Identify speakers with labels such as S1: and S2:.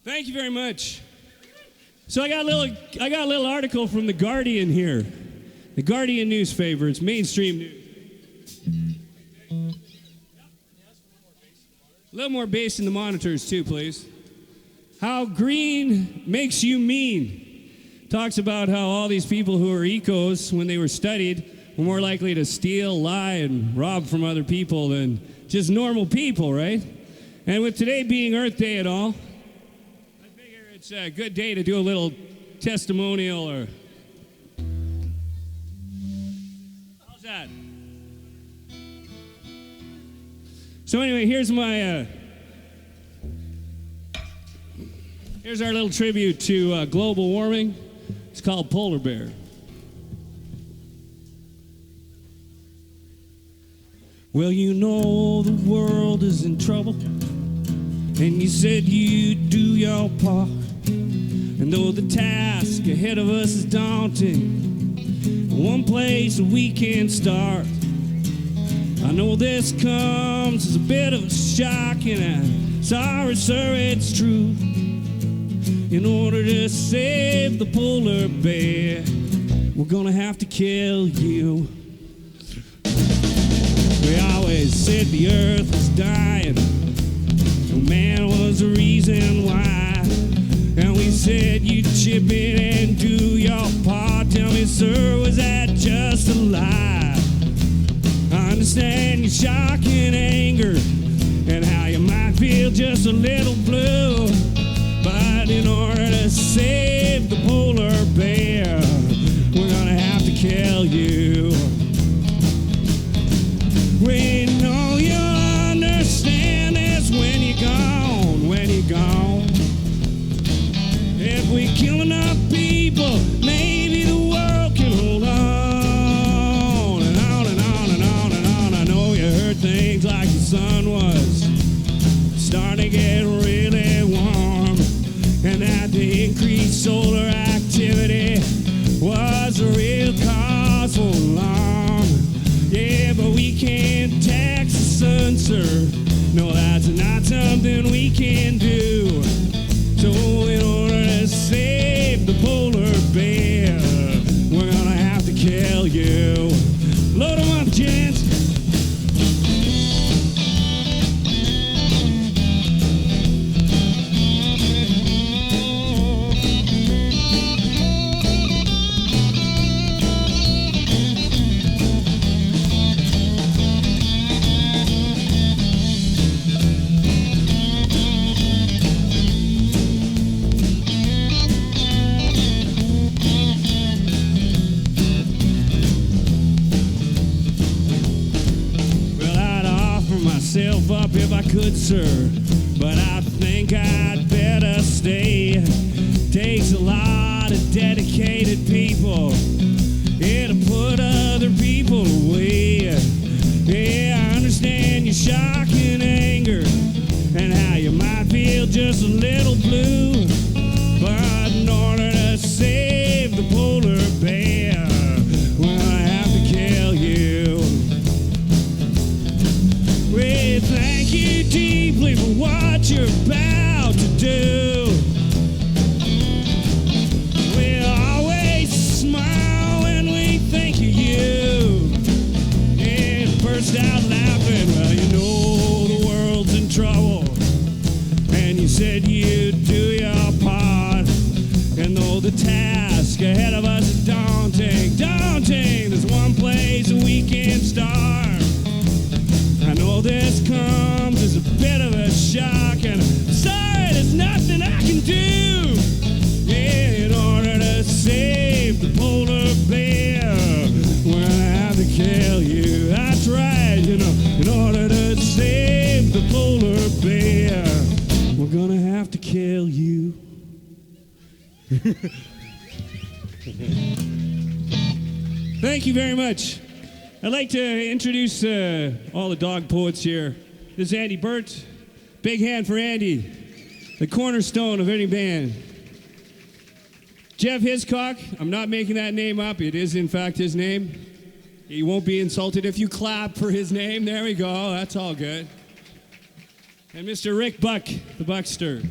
S1: Thank you very much. So I got a little article from The Guardian here. The Guardian newspaper. It's mainstream news. A little more bass in the monitors too, please. How green makes you mean. Talks about how all these people who are ecos, when they were studied, were more likely to steal, lie, and rob from other people than just normal people, right? And with today being Earth Day and all, I figure it's a good day to do a little testimonial or... How's that? So anyway, here's our little tribute to global warming. It's called Polar Bear. Well, you know the world is in trouble, and you said you'd do your part. And though the task ahead of us is daunting, one place we can start. I know this comes as a bit of a shock, and I'm sorry, sir, it's true. In order to save the polar bear, we're gonna have to kill you. We always said the earth was dying, no man was the reason why. And we said you'd chip in and do your part. Tell me, sir, was that just a lie? I understand your shock and anger, and how you might feel just a little blue. But in order to save the polar bear, we're gonna have to kill you. We know you'll understand this when you're gone, when you're gone. If we kill enough people, maybe the world can hold on. And on and on and on and on. I know you heard things like the sun was starting to get really warm, and that the increased solar activity was a real cause for alarm. Yeah, but we can't tax the sun, sir. No, that's not something we can do. So in order to save the polar bear, we're gonna have to kill you. Load 'em up, gents. Up if I could, sir, but I think I'd better stay. Takes a lot of dedicated people, yeah, to put other people away. Yeah, I understand your shock and anger, and how you might feel just a little blue. But in order to save the polar bear, we're gonna have to kill you. We thank you deeply for what you're about to do. We'll always smile when we think of you. And burst out laughing. Well, you know the world's in trouble, and you said you'd do your part. And though the task ahead of us is daunting, there's one place that we can start. I know this comes as a bit of a shock, and I'm sorry, there's nothing I can do. Yeah, in order to save the polar bear, we're gonna have to kill you. That's right, you know, in order to save the polar bear, we're gonna have to kill you. Thank you very much. I'd like to introduce all the dog poets here. This is Andy Burt. Big hand for Andy, the cornerstone of any band. Jeff Hiscock, I'm not making that name up. It is, in fact, his name. He won't be insulted if you clap for his name. There we go. That's all good. And Mr. Rick Buck, the Buckster.